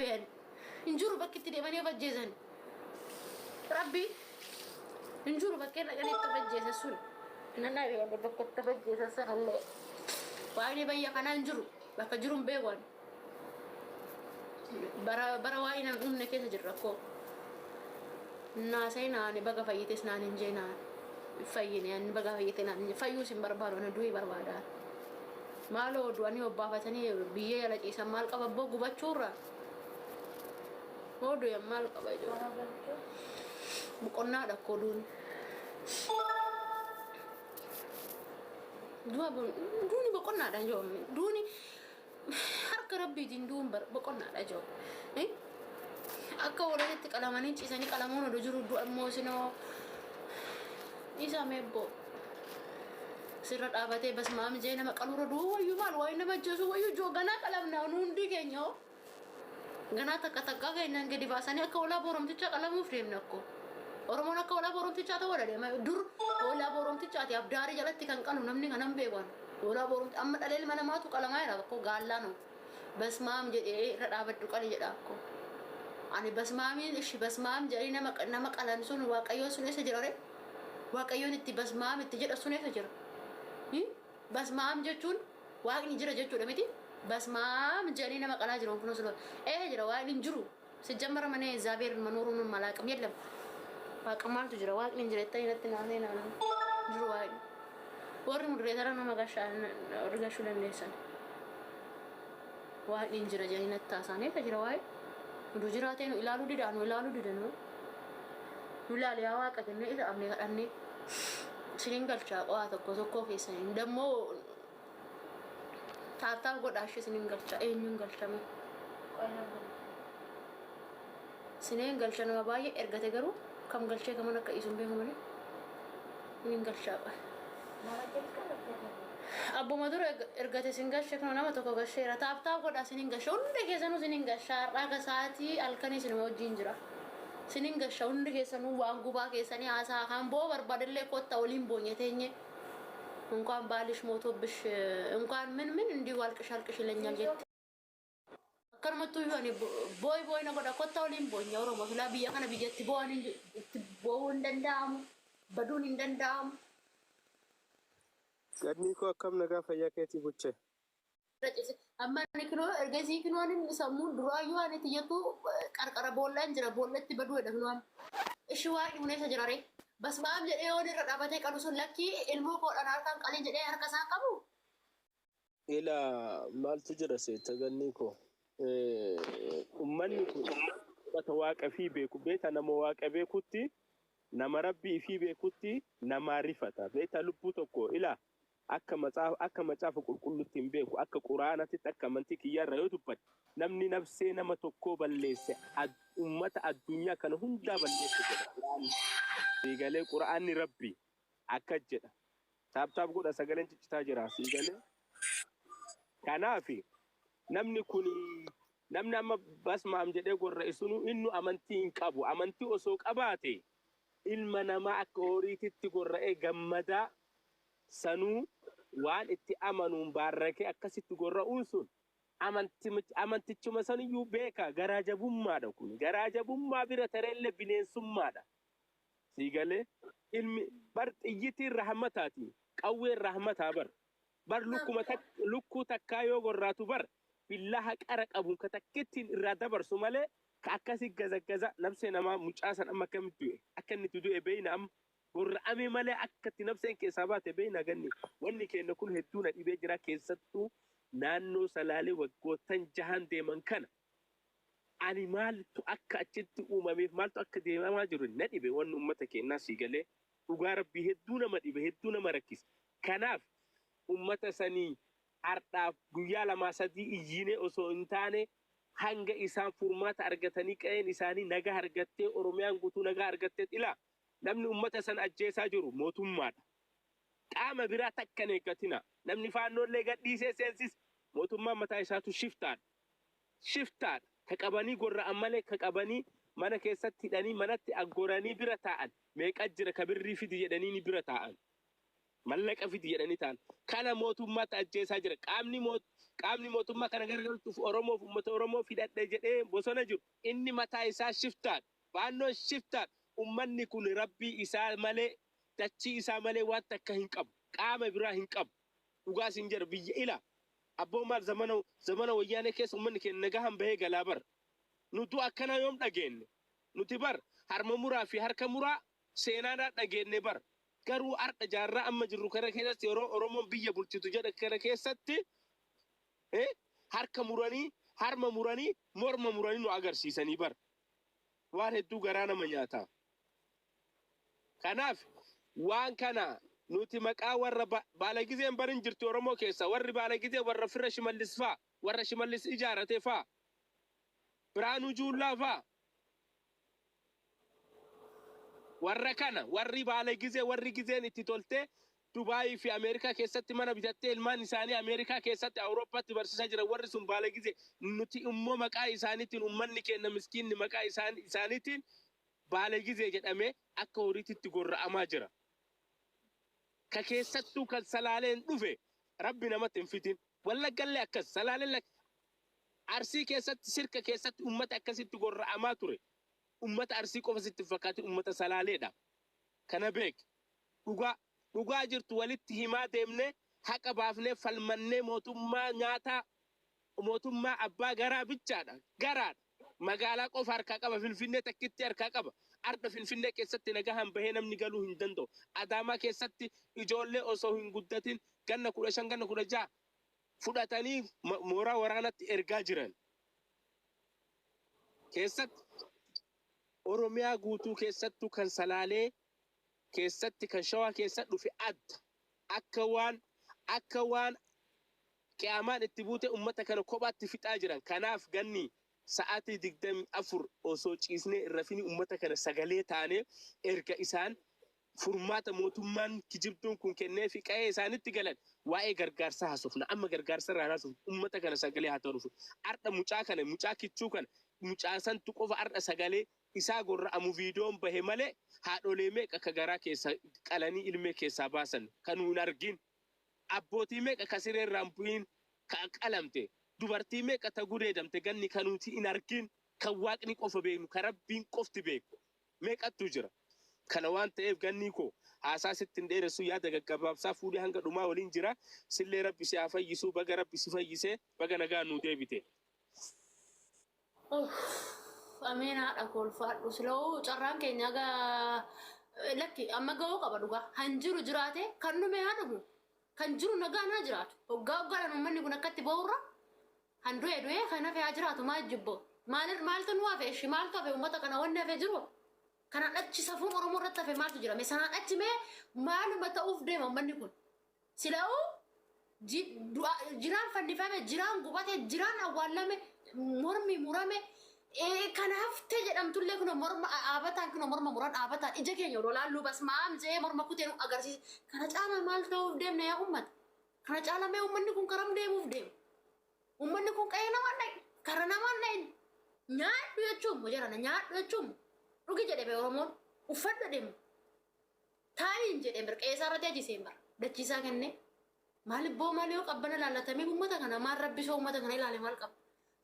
يعني انجروا بكت دي ماني بجيزن ربي انجروا بكت لقني تبجيز السن إن أنا يعني بكت تبجيز السن اللي وعيني بيا كنا انجروا بكجرون بيوان برا واينا أمنا كيس جركو ناسينا أنا بقى فايتس نان جينا فاين يعني بقى فايتنا فايوس بربارو ندوي بربادا مالو دواني وبافتني بيه يلا جيسا مال قبضو قبضشورا مودو يا مال قبضو بقولنا دا كودون دوني بقولنا دا جوم دوني harka rabbi jindun baqonna da jo akka walaatti qalamanii ciisanii qalamoon odo jiru du'ammoo sino isa mebbo sirra dhaabatee basmaam jee nama qalura duu wayyu maal wayi nama jeesu wayyu jo ganaa qalamna hundi keenya ganaa takka takka keenya gadi baasanii akka walaa boromticha qalamuuf deemna akko oromoon akka walaa boromticha ta'uu deema dur walaa boromticha ati abdaari jalatti kan qalu namni kanan beekan walaa boromti amma dhaleel mana maatu qalamaa jira akko gaallano basmaam jedhee irra dhaabadhu qali jedha akko ani basmaamiin ishi basmaam jedhee nama qalan sun waaqayyoon sun eessa jira re waaqayyoon itti basmaam itti jedha sun eessa jira basmaam jechuun waaqni jira jechuudha miti basmaam jedhee nama qalaa jira kun sun jira waaqni jiru sijjammara mana Zaabeer manuurun malaaqam yellam waaqamaaltu jira waaqni jira itti natti naanee jiru waaqni warri mudreetara nama gashaan argachuu dandeessan waaqni jira jedhee natti taasisanii jira waaqni nu jiraatee nu ilaaluu didaan nu ilaaluu didanu nu ilaali yaa waaqa kennee isa abnee kadhannee sinin galchaa qo'aa tokko tokkoo keessanii dammoo taataaf godhaashi sinin galchaa eenyuun galchame sinin galcha nama baay'ee ergate garuu kam galchee kaman akka isuun beekamani sinin galchaa abbuma dura ergate sin galche kana nama tokko galcheera taataaf godhaa sinin galcha hundi keessanuu sinin galchaa raga sa'aatii halkanii sinuma wajjin jira sinin galcha hundi keessanuu waan gubaa keessanii haasaa kan boo barbaadallee kotta waliin boonyeteenye እንኳን ባልሽ ሞቶብሽ እንኳን ምን እንዲሁ አልቅሽ ይለኛል ጀት ከርመቱ ይሆን ቦይ ነው ወደ ኮታው ሊም ቦኛ ኦሮሞ ፍላ ቢያ ከነ ቢጀት ቦን እንደንዳም በዱን እንደንዳም ገድኒኮ አከም ነጋ ፈያከቲ ቡቸ አማኒ ክኖ እርገዚ ክኖን ሰሙ ድራዩ አነት የቱ ቀርቀረ ቦላን ጅራ ቦለቲ በዱ ወደክኗን እሺ ዋይ ሁኔ ተጀራሬ basmaam jedhee yoo irra dhaabatee qalu sun lakki ilmoo koodhaan harkaan qalin jedhee harka isaa qabu. Ila maaltu jira seeta ganni ko ummanni kun bata waaqa fi beeku beeta nama waaqa beekutti nama rabbii fi beekutti nama rifata beeta lubbuu tokko ila akka macaafa qulqulluutti hin beeku akka quraanatti akka amantii kiyyarra yoo dubbate namni nafsee nama tokko balleesse ummata addunyaa kana hundaa balleesse jedha. Sigalee quraanni rabbi akka jedha taabtaab godha sagaleen ciccitaa jira sigalee kanaafi namni amma basmaam jedhee gorra isunu innu amantii hin qabu amantii osoo qabaate ilma namaa akka horiititti gorra'ee gammadaa sanuu waan itti amanuun baarrakee akkasitti gorra'uun sun amantichuma saniyyuu beeka garaajabummaadha kun garaajabummaa bira tareellee bineensummaadha. Sigalee ilmi bar xiyyitiin rahmataati qawween rahmataa bar lukkuu takkaa yoo gorraatu bar billaha qara qabuun ka takkittiin irraa dabarsu malee ka akkasi gaza nafsee namaa mucaasan amma akkamitti du'e akka inni du'e beeyna amma gorra'ame malee akkatti nafseen keessaa baate beeyna ganni wanni keenya kun hedduu na dhibee jira keessattuu naannoo salaalee waggoottan 6 deeman kana. Ani maaltu akka achitti uumameef maaltu akka deemamaa jiru na dhibe waan ummata keenyaa sigalee dhugaa rabbii hedduu nama dhibe hedduu nama rakkisa kanaaf ummata sanii ardhaaf guyyaa 2-3 iyyine osoo hin taane hanga isaan furmaata argatanii qe'een isaanii nagaa argattee oromiyaan guutuu nagaa argattee ila namni ummata san ajjeesaa jiru mootummaadha qaama biraa takka neegatina namni faannoollee gadhiisee seensis mootummaan mataa isaatu shiftaadha kaqabanii gorra ammalee kaqabanii mana keessatti hidhanii manatti aggoranii bira taa'an meeqa jira kabirrii fidi jedhanii ni bira taa'an mallaqa fidi jedhanii taa'an kana mootummaatti ajjeesaa jira qaamni mootummaa kana gargaartuuf Oromoof uummata Oromoo fidadhe jedhee bosona jiru inni mataa isaa shiftaan baannoo shiftaan ummanni kun rabbii isaa malee dachii isaa malee waan takka hin qabu qaama biraa hin qabu dhugaas hin jedhu biyya ila abboo maal zamana wayyaanee keessa ummanni keenya nagahan bahee galaa bar nutu akkana yoom dhageenye nuti bar harma muraa fi harka muraa seenaadhaan dhageenye bar garuu arda jaarraa amma jirru kana keessatti yeroo Oromoon biyya bulchitu jedha kana keessatti harka muranii harma muranii morma muranii nu agarsiisanii bar waan hedduu garaa nama nyaata kanaaf waan kana nuti maqaa warra baalagizeen barin jirtu Oromoo keessa warri baalagizee warra firra Shimallis faa warra Shimallis ijaarate faa Biraanuu Juullaa faa warra kana warri baalagizee warri gizeen itti tolte Dubai fi Amerika keessatti mana bitattee ilmaan isaanii Amerika keessatti Awurooppaatti barsiisaa jiran warri sun baalagizee nuti immoo maqaa isaaniitiin ummanni keenya miskiinni maqaa isaaniitiin baalagizee jedhamee akka horiitti gorra'amaa jira. Ka keessattuu kan salaaleen dhufe rabbi namatti hin fitin wallaggallee akkas salaaleen arsii keessatti sirka keessatti ummata akkasitti gorra'amaa ture ummata arsii qofa sitti fakkaate ummata salaaleedha kana beek dhugaa jirtu walitti himaa deemne haqa baafnee falmannee mootummaa nyaataa mootummaa abbaa garaa bichaadha garaadha magaalaa qofa harkaa qaba Finfinnee takkitti harkaa qaba arda Finfinnee keessatti nagahan bahee namni galuu hin danda'u Adaamaa keessatti ijoollee osoo hin guddatin ganna 15 ganna 16 fudhatanii mooraa waraanatti ergaa jiran keessatti Oromiyaa guutuu keessattuu kan salaalee keessatti kan shawaa keessa dhufe adda akka waan qiyaamaan itti buute ummata kana kophaatti fixaa jiran kanaaf ganni sa'aatii 24 osoo ciisnee irrafini ummata kana sagalee taane erga isaan furmaata mootummaan kijibduun kun kennee fi qa'ee isaanitti galan waa'ee gargaarsa haasofna amma gargaarsa irraa haasofna ummata kana sagalee haa ta'u arda mucaa kana mucaa kichuu kana mucaa santu qofa arda sagalee isaa gorra'amu viidiyoon bahe malee haadholee meeqa ka garaa keessa qalanii ilmee keessaa baasan kan nuun argin abbootii meeqa ka sireerraan bu'iin ka qalamte dubartii meeqa ta gudeedamte ganni kanuuti hin argin kan waaqni qofa beeknu ka rabbiin qofti beeku meeqattu jira kana waan ta'eef ganni koo haasaa sittin dheeressu yaada gaggabaabsaa fuudhee hanga dhumaa waliin jira sillee rabbi si haa fayyisuu baga rabbi si fayyisee baga nagaa nuu deebite. Amina kolfaadhu siloo carraan keenya lakki amma ga'uu qaba dhugaa hanjiru jiraate kan nume haa dhugu kan jiru nagaa naa jiraatu hoggaadhaan uummanni kun akkatti ba'urra handu'ee kan hafe haa jiraatu maa jibbo maaltu nu hafe ishi maaltu hafe uummata kana wanni hafe jiru kanaan achi safuun Oromoo irratti hafe maaltu jira sanaan achi mee maaluma ta'uuf deema uummanni kun siloo jiraan fannifame jiraan gubate jiraan awwaallame mormi murame kanaaf ta'e jedhamtullee kun morma dhaabataan kun morma muraan dhaabataan ija keenya yeroo laallu bas maam jee morma kuteen agarsiisa kana caala maal ta'uuf deemne yaa ummata kana caala mee ummanni kun karam deemuuf deemu ummanni kun qe'ee namaan dhaye kara namaan dhaye nyaadhu jechuun jarana nyaadhu jechuun dhugi jedhee Oromoon uffadha deemu taa'iin jedhee qe'ee isaarratti ajiseen bara dachiisaa kenne maaliif boo maal yoo qabbana laallatamee ummata kana maal rabbisoo ummata kana ilaale maal qaba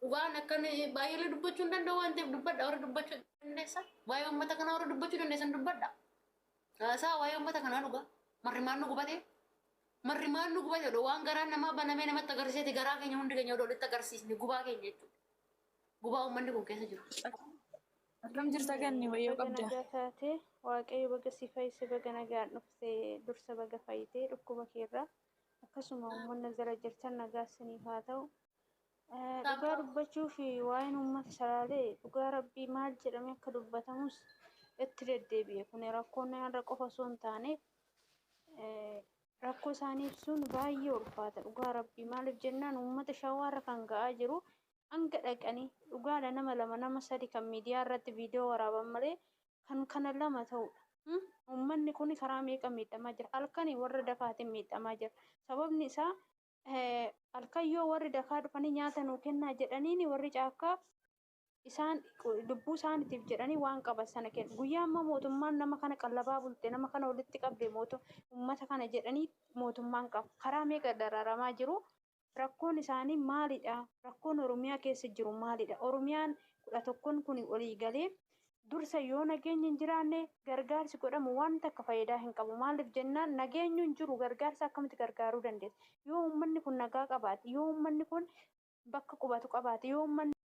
dhugaan akkan baay'ee dubbachuu hin danda'u waan ta'eef dubbadha warra dubbachuu dandeessa waa'ee uummata kanaa warra dubbachuu dandeessan dubbadha isaa waa'ee uummata kanaa dhugaa marrimaan nu gubate waan garaan namaa banamee namatti agarsiisee garaa keenya hundi keenya walitti agarsiisne gubaa keenya jechuudha gubaa uummanni kun keessa jiru. Akkam jirta ganni wayyoo qabda. Taate waaqayyo baga si fayyise baga nagaan dhuftee dursa baga fayyitee dhukkuba keerraa akkasuma uummanni jala jirtan nagaa siniif haa ta'u. Dhugaa dubbachuu fi waa'een uummata salaalee dhugaa rabbii maal jedhamee akka dubbatamus itti deddeebi'e kun rakkoon irra qofa osoo hin taane rakkoo isaanii ibsuun baay'ee ulfaata dhugaa rabbii maaliif jennaan uummata shawaarra kan ga'aa jiru hanga dhaqanii dhugaadha nama lama nama sadi kan miidiyaa irratti viidiyoo waraaban malee kan kana lama ta'udha. Uummanni kun karaa meeqa miidhamaa jira halkanii warra dakaatiin miidhamaa jira sababni isaa alkayyoo warri dakaa dhufanii nyaata nuu kennaa jedhaniini warri caakkaa isaan lubbuu isaaniitiif jedhanii waan qaban sana kenna guyyaa amma mootummaan nama kana qallabaa bulte nama kana walitti qabde uummata kana jedhanii mootummaan qaba karaa meeqa dararamaa jiru rakkoon isaanii maalidha? Rakkoon Oromiyaa keessa jiru maalidha? Oromiyaan 11 kun olii galee dursa yoo nageenyi hin jiraanne gargaarsi godhamu waan takka faayidaa hin qabu. Maaliif jennaan nageenyi hin jiru gargaarsa akkamitti gargaaruu dandeessa? Yoo uummanni kun nagaa qabaate, yoo uummanni kun bakka qubatu qabaate, yoo uummanni